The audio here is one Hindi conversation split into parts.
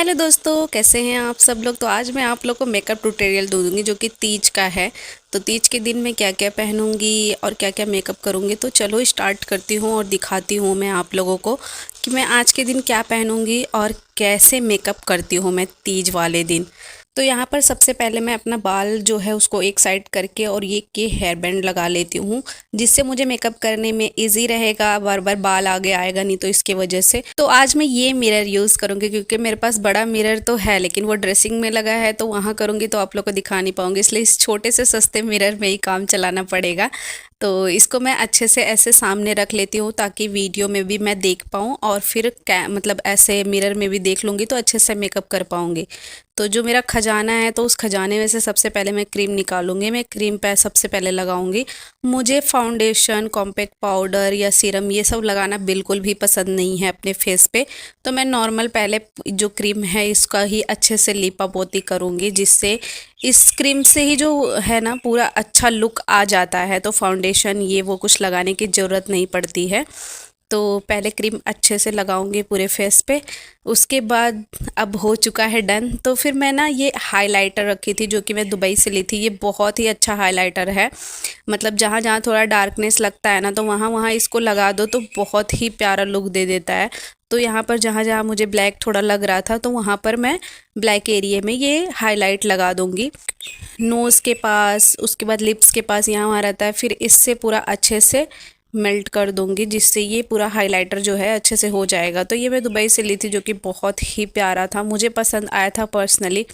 हेलो दोस्तों, कैसे हैं आप सब लोग। तो आज मैं आप लोग को मेकअप ट्यूटोरियल दूंगी जो कि तीज का है। तो तीज के दिन मैं क्या क्या पहनूंगी और क्या क्या मेकअप करूंगी, तो चलो स्टार्ट करती हूँ और दिखाती हूँ मैं आप लोगों को कि मैं आज के दिन क्या पहनूंगी और कैसे मेकअप करती हूँ मैं तीज वाले दिन। तो यहाँ पर सबसे पहले मैं अपना बाल जो है उसको एक साइड करके और ये हेयर बैंड लगा लेती हूँ, जिससे मुझे मेकअप करने में इजी रहेगा, बार बार बाल आगे आएगा नहीं तो इसके वजह से। तो आज मैं ये मिरर यूज़ करूँगी क्योंकि मेरे पास बड़ा मिरर तो है लेकिन वो ड्रेसिंग में लगा है, तो वहाँ करूँगी तो आप लोग को दिखा नहीं पाऊंगी, इसलिए इस छोटे से सस्ते मिरर में ही काम चलाना पड़ेगा। तो इसको मैं अच्छे से ऐसे सामने रख लेती हूँ ताकि वीडियो में भी मैं देख पाऊँ और फिर मतलब ऐसे मिरर में भी देख लूँगी तो अच्छे से मेकअप कर पाऊँगी। तो जो मेरा खजाना है तो उस खजाने में से सबसे पहले मैं क्रीम निकालूंगी। मैं क्रीम पे सबसे पहले लगाऊंगी। मुझे फाउंडेशन, कॉम्पैक्ट पाउडर या सीरम ये सब लगाना बिल्कुल भी पसंद नहीं है अपने फेस पे। तो मैं नॉर्मल पहले जो क्रीम है इसका ही अच्छे से लीपा पोती करूँगी, जिससे इस क्रीम से ही जो है ना पूरा अच्छा लुक आ जाता है। तो फाउंडेशन ये वो कुछ लगाने की ज़रूरत नहीं पड़ती है। तो पहले क्रीम अच्छे से लगाऊंगी पूरे फेस पे। उसके बाद अब हो चुका है डन। तो फिर मैं ना ये हाइलाइटर रखी थी जो कि मैं दुबई से ली थी। ये बहुत ही अच्छा हाइलाइटर है, मतलब जहाँ जहाँ थोड़ा डार्कनेस लगता है ना तो वहाँ वहाँ इसको लगा दो तो बहुत ही प्यारा लुक दे देता है। तो यहाँ पर जहाँ जहाँ मुझे ब्लैक थोड़ा लग रहा था तो वहाँ पर मैं ब्लैक एरिया में ये हाईलाइट लगा दूँगी। नोज़ के पास, उसके बाद लिप्स के पास यहाँ वहाँ रहता है, फिर इससे पूरा अच्छे से मेल्ट कर दूंगी, जिससे ये पूरा हाइलाइटर जो है अच्छे से हो जाएगा। तो ये मैं दुबई से ली थी जो कि बहुत ही प्यारा था, मुझे पसंद आया था पर्सनली।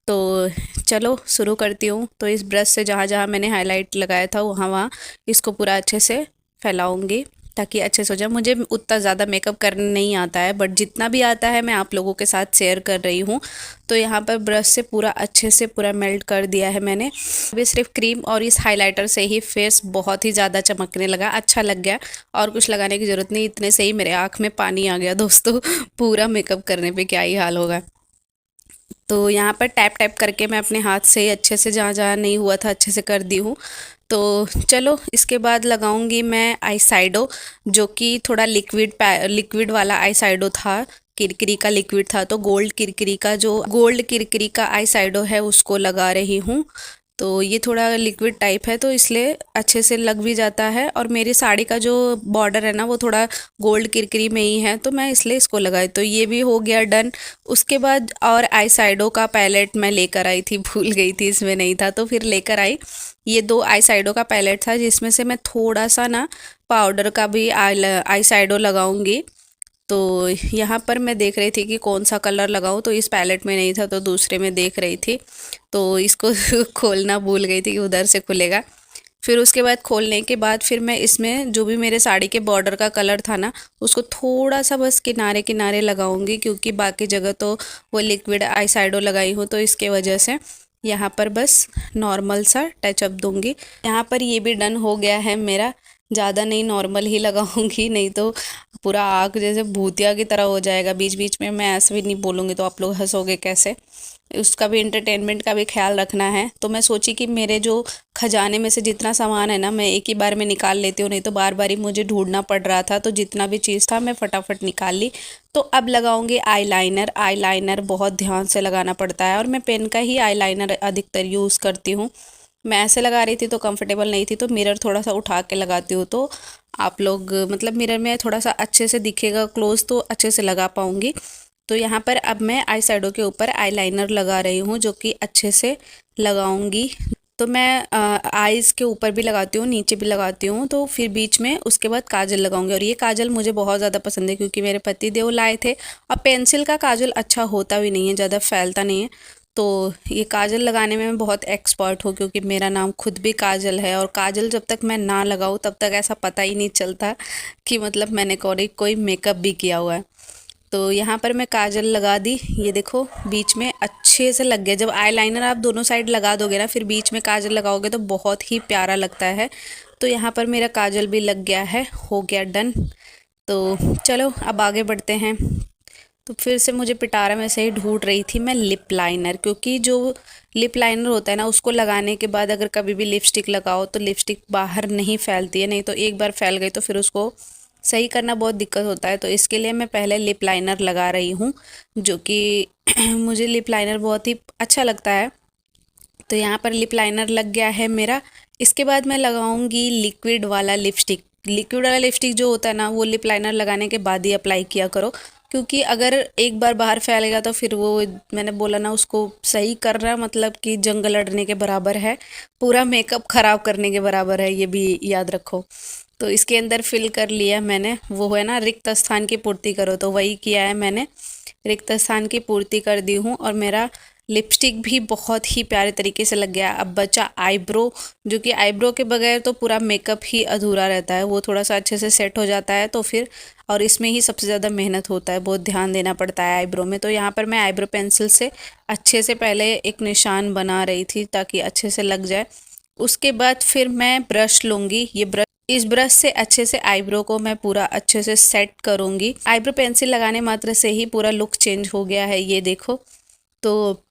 तो चलो शुरू करती हूँ। तो इस ब्रश से जहाँ जहाँ मैंने हाईलाइट लगाया था वहाँ वहाँ इसको पूरा अच्छे से फैलाऊंगी ताकि अच्छे से हो जाए। मुझे उतना ज़्यादा मेकअप करने नहीं आता है, बट जितना भी आता है मैं आप लोगों के साथ शेयर कर रही हूँ। तो यहाँ पर ब्रश से पूरा अच्छे से पूरा मेल्ट कर दिया है मैंने। अभी सिर्फ क्रीम और इस हाइलाइटर से ही फेस बहुत ही ज़्यादा चमकने लगा, अच्छा लग गया। और कुछ लगाने की ज़रूरत नहीं, इतने से ही मेरे आँख में पानी आ गया दोस्तों। पूरा मेकअप करने पे क्या ही हाल होगा। तो यहाँ पर टैप टैप करके मैं अपने हाथ से अच्छे से जहाँ जहाँ नहीं हुआ था अच्छे से कर दी हूँ। तो चलो इसके बाद लगाऊंगी मैं आई साइडो, जो कि थोड़ा लिक्विड वाला आई साइडो था। किरकिरी का लिक्विड था, तो गोल्ड किरकिरी का आई साइडो है उसको लगा रही हूँ। तो ये थोड़ा लिक्विड टाइप है तो इसलिए अच्छे से लग भी जाता है। और मेरी साड़ी का जो बॉर्डर है ना वो थोड़ा गोल्ड किरकिरी में ही है, तो मैं इसलिए इसको लगाई। तो ये भी हो गया डन। उसके बाद और आई साइडो का पैलेट मैं लेकर आई थी, भूल गई थी इसमें नहीं था तो फिर लेकर आई। ये दो आई साइडो का पैलेट था जिसमें से मैं थोड़ा सा ना पाउडर का भी आई साइडो लगाऊंगी। तो यहाँ पर मैं देख रही थी कि कौन सा कलर लगाऊं, तो इस पैलेट में नहीं था तो दूसरे में देख रही थी। तो इसको खोलना भूल गई थी कि उधर से खुलेगा। फिर उसके बाद खोलने के बाद फिर मैं इसमें जो भी मेरे साड़ी के बॉर्डर का कलर था ना उसको थोड़ा सा बस किनारे किनारे लगाऊंगी, क्योंकि बाकी जगह तो वो लिक्विड आई साइडो लगाई हूँ तो इसके वजह से यहाँ पर बस नॉर्मल सा टचअप दूंगी। यहाँ पर ये भी डन हो गया है मेरा। ज़्यादा नहीं, नॉर्मल ही लगाऊंगी, नहीं तो पूरा आग जैसे भूतिया की तरह हो जाएगा। बीच बीच में मैं ऐसे भी नहीं बोलूँगी तो आप लोग हंसोगे कैसे। उसका भी एंटरटेनमेंट का भी ख्याल रखना है। तो मैं सोची कि मेरे जो खजाने में से जितना सामान है ना मैं एक ही बार में निकाल लेती हूँ, नहीं तो बार बार ही मुझे ढूंढना पड़ रहा था। तो जितना भी चीज़ था मैं फटाफट निकाल ली। तो अब लगाऊंगी आईलाइनर। आईलाइनर बहुत ध्यान से लगाना पड़ता है और मैं पेन का ही आईलाइनर अधिकतर यूज़ करती हूँ। मैं ऐसे लगा रही थी तो कंफर्टेबल नहीं थी, तो मिरर थोड़ा सा उठा के लगाती हूँ तो आप लोग मतलब मिरर में थोड़ा सा अच्छे से दिखेगा क्लोज, तो अच्छे से लगा पाऊँगी। तो यहाँ पर अब मैं आई शैडो के ऊपर आईलाइनर लगा रही हूँ जो कि अच्छे से लगाऊंगी। तो मैं आईज़ के ऊपर भी लगाती हूँ, नीचे भी लगाती हूँ, तो फिर बीच में उसके बाद काजल लगाऊंगी। और ये काजल मुझे बहुत ज़्यादा पसंद है क्योंकि मेरे पति देव लाए थे। और पेंसिल का काजल अच्छा होता भी नहीं है, ज़्यादा फैलता नहीं है। तो ये काजल लगाने में मैं बहुत एक्सपर्ट हूँ क्योंकि मेरा नाम खुद भी काजल है। और काजल जब तक मैं ना लगाऊँ तब तक ऐसा पता ही नहीं चलता कि मतलब मैंने कोई मेकअप भी किया हुआ है। तो यहाँ पर मैं काजल लगा दी, ये देखो बीच में अच्छे से लग गया। जब आईलाइनर आप दोनों साइड लगा दोगे ना फिर बीच में काजल लगाओगे तो बहुत ही प्यारा लगता है। तो यहाँ पर मेरा काजल भी लग गया है, हो गया डन। तो चलो अब आगे बढ़ते हैं। तो फिर से मुझे पिटारा में से ही ढूंढ रही थी मैं लिप लाइनर, क्योंकि जो लिप लाइनर होता है ना उसको लगाने के बाद अगर कभी भी लिपस्टिक लगाओ तो लिपस्टिक बाहर नहीं फैलती है, नहीं तो एक बार फैल गई तो फिर उसको सही करना बहुत दिक्कत होता है। तो इसके लिए मैं पहले लिप लाइनर लगा रही हूँ जो कि मुझे लिप लाइनर बहुत ही अच्छा लगता है। तो यहाँ पर लिप लाइनर लग गया है मेरा। इसके बाद मैं लगाऊंगी लिक्विड वाला लिपस्टिक। लिक्विड वाला लिपस्टिक जो होता है ना, वो लिप लाइनर लगाने के बाद ही अप्लाई किया करो, क्योंकि अगर एक बार बाहर फैलेगा तो फिर वो, मैंने बोला ना, उसको सही करना मतलब कि जंग लड़ने के बराबर है, पूरा मेकअप ख़राब करने के बराबर है, ये भी याद रखो। तो इसके अंदर फिल कर लिया मैंने, वो है ना रिक्त स्थान की पूर्ति करो, तो वही किया है मैंने, रिक्त स्थान की पूर्ति कर दी हूँ। और मेरा लिपस्टिक भी बहुत ही प्यारे तरीके से लग गया। अब बचा आईब्रो, जो कि आईब्रो के बगैर तो पूरा मेकअप ही अधूरा रहता है, वो थोड़ा सा अच्छे से सेट हो जाता है तो फिर, और इसमें ही सबसे ज़्यादा मेहनत होता है, बहुत ध्यान देना पड़ता है आईब्रो में। तो यहाँ पर मैं आईब्रो पेंसिल से अच्छे से पहले एक निशान बना रही थी ताकि अच्छे से लग जाए। उसके बाद फिर मैं ब्रश लूँगी, ये ब्रश, इस ब्रश से अच्छे से आईब्रो को मैं पूरा अच्छे से सेट करूँगी। आईब्रो पेंसिल लगाने मात्र से ही पूरा लुक चेंज हो गया है, ये देखो। तो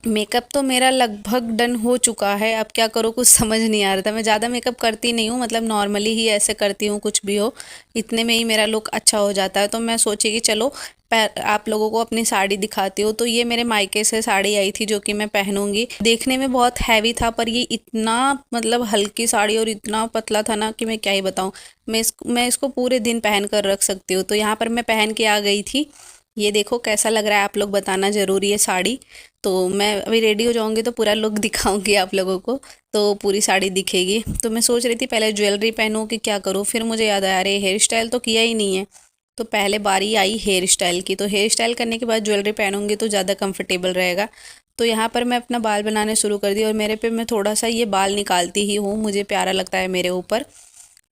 मेकअप तो मेरा लगभग डन हो चुका है। अब क्या करूँ कुछ समझ नहीं आ रहा था। मैं ज़्यादा मेकअप करती नहीं हूँ, मतलब नॉर्मली ही ऐसे करती हूँ, कुछ भी हो इतने में ही मेरा लुक अच्छा हो जाता है। तो मैं सोची कि चलो आप लोगों को अपनी साड़ी दिखाती हूँ। तो ये मेरे मायके से साड़ी आई थी जो कि मैं पहनूंगी। देखने में बहुत हैवी था, पर ये इतना मतलब हल्की साड़ी और इतना पतला था ना कि मैं क्या ही बताऊँ। मैं इसको पूरे दिन पहन कर रख सकती हूँ। तो यहाँ पर मैं पहन के आ गई थी। ये देखो कैसा लग रहा है, आप लोग बताना ज़रूरी है साड़ी। तो मैं अभी रेडी हो जाऊंगी तो पूरा लुक दिखाऊंगी आप लोगों को, तो पूरी साड़ी दिखेगी। तो मैं सोच रही थी पहले ज्वेलरी पहनूं कि क्या करूं, फिर मुझे याद आया अरे हेयर स्टाइल तो किया ही नहीं है। तो पहले बारी आई हेयर स्टाइल की, तो हेयर स्टाइल करने के बाद ज्वेलरी पहनूंगी तो ज़्यादा कंफर्टेबल रहेगा। तो यहाँ पर मैं अपना बाल बनाने शुरू कर दी, और मेरे पे मैं थोड़ा सा ये बाल निकालती ही हूँ, मुझे प्यारा लगता है मेरे ऊपर।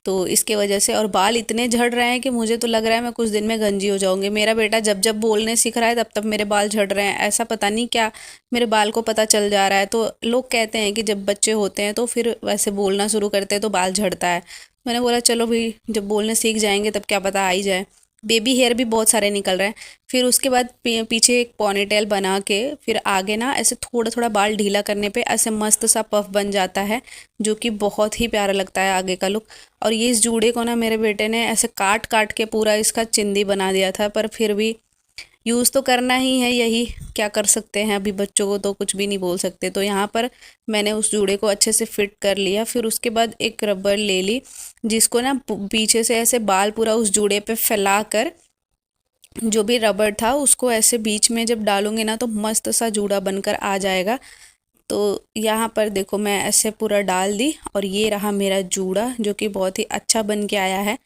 तो इसके वजह से, और बाल इतने झड़ रहे हैं कि मुझे तो लग रहा है मैं कुछ दिन में गंजी हो जाऊंगी। मेरा बेटा जब जब बोलने सीख रहा है तब तब मेरे बाल झड़ रहे हैं, ऐसा पता नहीं क्या मेरे बाल को पता चल जा रहा है। तो लोग कहते हैं कि जब बच्चे होते हैं तो फिर वैसे बोलना शुरू करते हैं तो बाल झड़ता है। मैंने बोला चलो भाई, जब बोलने सीख जाएंगे तब क्या पता आ ही जाए। बेबी हेयर भी बहुत सारे निकल रहे हैं। फिर उसके बाद पीछे एक पोनीटेल बना के फिर आगे ना ऐसे थोड़ा थोड़ा बाल ढीला करने पे ऐसे मस्त सा पफ बन जाता है, जो कि बहुत ही प्यारा लगता है आगे का लुक। और ये इस जूड़े को ना मेरे बेटे ने ऐसे काट काट के पूरा इसका चिंदी बना दिया था, पर फिर भी यूज़ तो करना ही है, यही क्या कर सकते हैं, अभी बच्चों को तो कुछ भी नहीं बोल सकते। तो यहाँ पर मैंने उस जूड़े को अच्छे से फिट कर लिया। फिर उसके बाद एक रबर ले ली, जिसको ना पीछे से ऐसे बाल पूरा उस जूड़े पे फैला कर, जो भी रबर था उसको ऐसे बीच में जब डालूंगे ना तो मस्त सा जूड़ा बनकर आ जाएगा। तो यहाँ पर देखो मैं ऐसे पूरा डाल दी, और ये रहा मेरा जूड़ा जो कि बहुत ही अच्छा बन के आया है।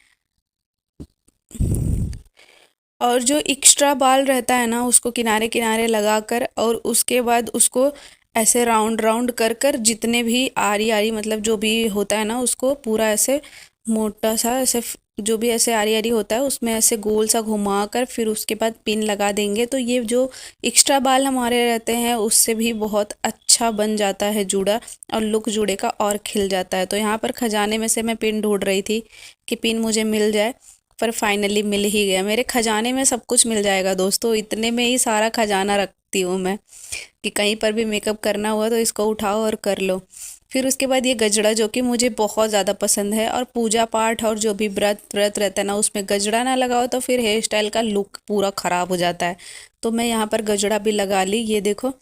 और जो एक्स्ट्रा बाल रहता है ना उसको किनारे किनारे लगा कर, और उसके बाद उसको ऐसे राउंड राउंड कर कर, जितने भी आरी आरी मतलब जो भी होता है ना उसको पूरा ऐसे मोटा सा ऐसे जो भी ऐसे आरी आरी होता है उसमें ऐसे गोल सा घुमा कर फिर उसके बाद पिन लगा देंगे। तो ये जो एक्स्ट्रा बाल हमारे रहते हैं उससे भी बहुत अच्छा बन जाता है जूड़ा, और लुक जूड़े का और खिल जाता है। तो यहाँ पर खजाने में से मैं पिन ढूंढ रही थी कि पिन मुझे मिल जाए, पर फाइनली मिल ही गया। मेरे खजाने में सब कुछ मिल जाएगा दोस्तों, इतने में ही सारा खजाना रखती हूँ मैं, कि कहीं पर भी मेकअप करना हुआ तो इसको उठाओ और कर लो। फिर उसके बाद ये गजरा जो कि मुझे बहुत ज़्यादा पसंद है, और पूजा पाठ और जो भी व्रत व्रत रहता है ना उसमें गजरा ना लगाओ तो फिर हेयर स्टाइल का लुक पूरा ख़राब हो जाता है। तो मैं यहाँ पर गजरा भी लगा ली, ये देखो।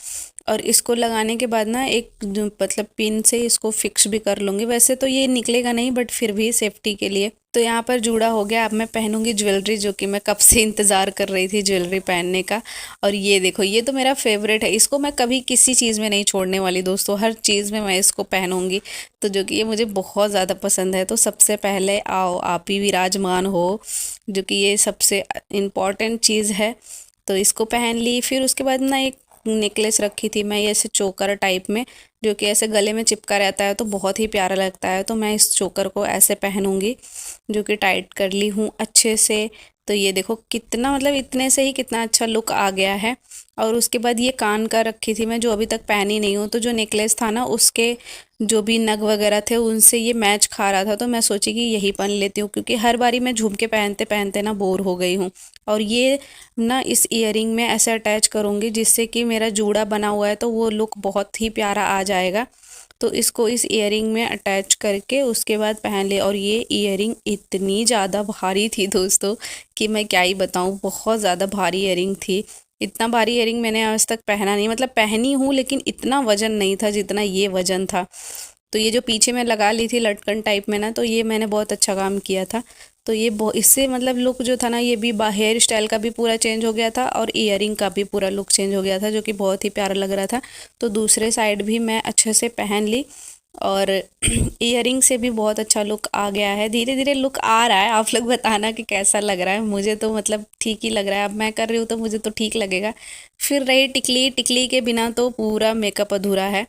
और इसको लगाने के बाद ना एक मतलब पिन से इसको फिक्स भी कर लूँगी। वैसे तो ये निकलेगा नहीं, बट फिर भी सेफ्टी के लिए। तो यहाँ पर जूड़ा हो गया। अब मैं पहनूंगी ज्वेलरी, जो कि मैं कब से इंतज़ार कर रही थी ज्वेलरी पहनने का। और ये देखो, ये तो मेरा फेवरेट है, इसको मैं कभी किसी चीज़ में नहीं छोड़ने वाली दोस्तों, हर चीज़ में मैं इसको पहनूंगी। तो जो कि ये मुझे बहुत ज़्यादा पसंद है। तो सबसे पहले आओ आप ही विराजमान हो, जो कि ये सबसे इम्पॉर्टेंट चीज़ है। तो इसको पहन ली। फिर उसके बाद ना एक नेकलेस रखी थी मैं, ये ऐसे चोकर टाइप में, जो कि ऐसे गले में चिपका रहता है तो बहुत ही प्यारा लगता है। तो मैं इस चोकर को ऐसे पहनूंगी, जो कि टाइट कर ली हूँ अच्छे से। तो ये देखो कितना, मतलब इतने से ही कितना अच्छा लुक आ गया है। और उसके बाद ये कान का रखी थी मैं, जो अभी तक पहनी नहीं हूँ। तो जो नेकलेस था ना उसके जो भी नग वगैरह थे उनसे ये मैच खा रहा था, तो मैं सोची कि यही पहन लेती हूँ, क्योंकि हर बारी मैं झुमके पहनते पहनते ना बोर हो गई हूँ। और ये ना इस ईयरिंग में ऐसे अटैच करूँगी जिससे कि मेरा जूड़ा बना हुआ है तो वो लुक बहुत ही प्यारा आ जाएगा। तो इसको इस ईयरिंग में अटैच करके उसके बाद पहन ले। और ये ईयरिंग इतनी ज़्यादा भारी थी दोस्तों कि मैं क्या ही बताऊँ, बहुत ज़्यादा भारी ईयरिंग थी। इतना भारी इयरिंग मैंने आज तक पहना नहीं, मतलब पहनी हूँ लेकिन इतना वजन नहीं था जितना ये वजन था। तो ये जो पीछे मैं लगा ली थी लटकन टाइप में ना, तो ये मैंने बहुत अच्छा काम किया था। तो ये इससे मतलब लुक जो था ना, ये भी हेयर स्टाइल का भी पूरा चेंज हो गया था और इयरिंग का भी पूरा लुक चेंज हो गया था, जो कि बहुत ही प्यारा लग रहा था। तो दूसरे साइड भी मैं अच्छे से पहन ली और इयरिंग से भी बहुत अच्छा लुक आ गया है। धीरे धीरे लुक आ रहा है, आप लोग बताना कि कैसा लग रहा है। मुझे तो मतलब ठीक ही लग रहा है, अब मैं कर रही हूँ तो मुझे तो ठीक लगेगा। फिर रही टिकली, टिकली के बिना तो पूरा मेकअप अधूरा है।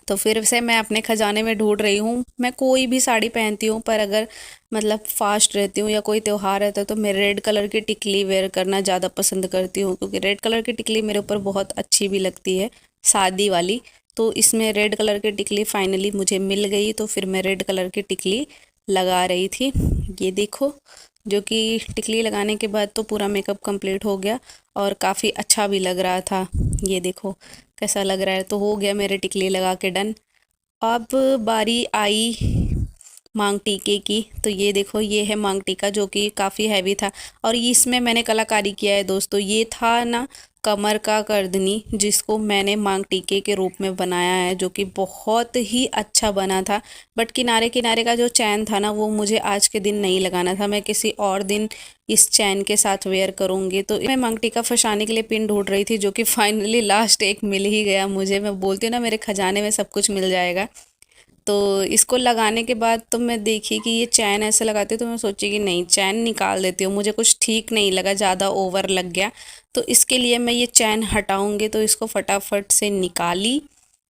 तो फिर से मैं अपने खजाने में ढूंढ रही हूँ। मैं कोई भी साड़ी पहनती हूँ, पर अगर मतलब फास्ट रहती हूँ या कोई त्योहार रहता है तो मैं रेड कलर की टिकली वेयर करना ज़्यादा पसंद करती हूँ, क्योंकि रेड कलर की टिकली मेरे ऊपर बहुत अच्छी भी लगती है, शादी वाली। तो इसमें रेड कलर की टिकली फाइनली मुझे मिल गई, तो फिर मैं रेड कलर की टिकली लगा रही थी। ये देखो, जो कि टिकली लगाने के बाद तो पूरा मेकअप कंप्लीट हो गया और काफ़ी अच्छा भी लग रहा था। ये देखो कैसा लग रहा है। तो हो गया मेरे टिकली लगा के डन। अब बारी आई मांग टीके की। तो ये देखो, ये है मांग टीका, जो कि काफ़ी हैवी था और इसमें मैंने कलाकारी किया है दोस्तों। ये था ना कमर का करधनी, जिसको मैंने मांग टीके के रूप में बनाया है, जो कि बहुत ही अच्छा बना था। बट किनारे किनारे का जो चैन था ना, वो मुझे आज के दिन नहीं लगाना था, मैं किसी और दिन इस चैन के साथ वेयर करूँगी। तो मैं मांग टीका फंसाने के लिए पिन ढूंढ रही थी, जो कि फाइनली लास्ट एक मिल ही गया मुझे। मैं बोलती हूँ ना, मेरे खजाने में सब कुछ मिल जाएगा। तो इसको लगाने के बाद तो मैं देखी कि ये चैन ऐसे लगाती हूँ, तो मैं सोची कि नहीं, चैन निकाल देती हूँ। मुझे कुछ ठीक नहीं लगा, ज़्यादा ओवर लग गया। तो इसके लिए मैं ये चैन हटाऊंगी, तो इसको फटाफट से निकाली।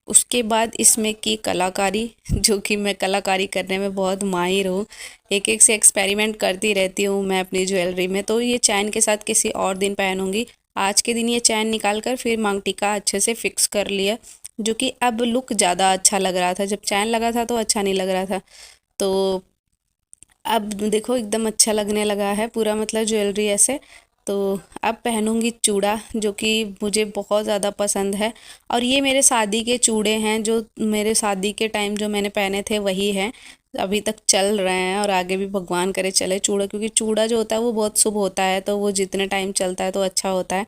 उसके बाद इसमें की कलाकारी, जो कि मैं कलाकारी करने में बहुत माहिर हूँ। एक एक से एक्सपेरिमेंट करती रहती हूँ मैं अपनी ज्वेलरी में। तो ये चैन के साथ किसी और दिन पहनूंगी। आज के दिन ये चैन निकाल कर फिर मांग टीका अच्छे से फिक्स कर लिया, जो कि अब लुक ज़्यादा अच्छा लग रहा था। जब चैन लगा था तो अच्छा नहीं लग रहा था। तो अब देखो एकदम अच्छा लगने लगा है पूरा, मतलब ज्वेलरी ऐसे। तो अब पहनूंगी चूड़ा, जो कि मुझे बहुत ज़्यादा पसंद है। और ये मेरे शादी के चूड़े हैं, जो मेरे शादी के टाइम जो मैंने पहने थे वही हैं, अभी तक चल रहे हैं और आगे भी भगवान करे चले चूड़ा। क्योंकि चूड़ा जो होता है वो बहुत शुभ होता है, तो वो जितने टाइम चलता है तो अच्छा होता है।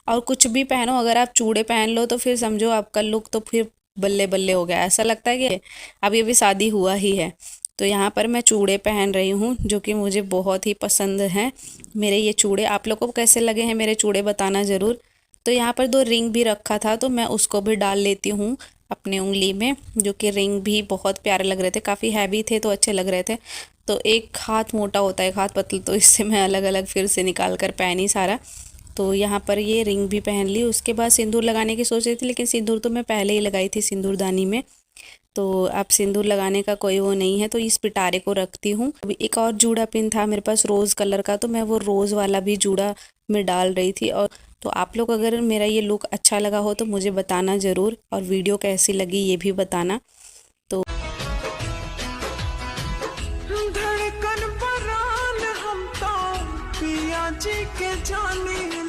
और कुछ भी पहनो, अगर आप चूड़े पहन लो तो फिर समझो आपका लुक तो फिर बल्ले बल्ले हो गया। ऐसा लगता है कि अभी अभी शादी हुआ ही है। तो यहाँ पर मैं चूड़े पहन रही हूँ, जो कि मुझे बहुत ही पसंद हैं मेरे ये चूड़े। आप लोगों को कैसे लगे हैं मेरे चूड़े, बताना ज़रूर। तो यहाँ पर दो रिंग भी रखा था, तो मैं उसको भी डाल लेती हूँ अपने उंगली में, जो कि रिंग भी बहुत प्यारे लग रहे थे, काफ़ी हैवी थे तो अच्छे लग रहे थे। तो एक हाथ मोटा होता है, एक हाथ पतला, तो इससे मैं अलग अलग फिर से निकाल कर पहनी सारा। तो यहाँ पर ये रिंग भी पहन ली। उसके बाद सिंदूर लगाने की सोच रही थी, लेकिन सिंदूर तो मैं पहले ही लगाई थी सिंदूरदानी में। तो अब सिंदूर लगाने का कोई वो नहीं है, तो इस पिटारे को रखती हूँ। अभी एक और जूड़ा पिन था मेरे पास रोज़ कलर का, तो मैं वो रोज़ वाला भी जूड़ा में डाल रही थी। और तो आप लोग अगर मेरा ये लुक अच्छा लगा हो तो मुझे बताना ज़रूर, और वीडियो कैसी लगी ये भी बताना। तो धड़कन परान हम तो पिया जी के जाने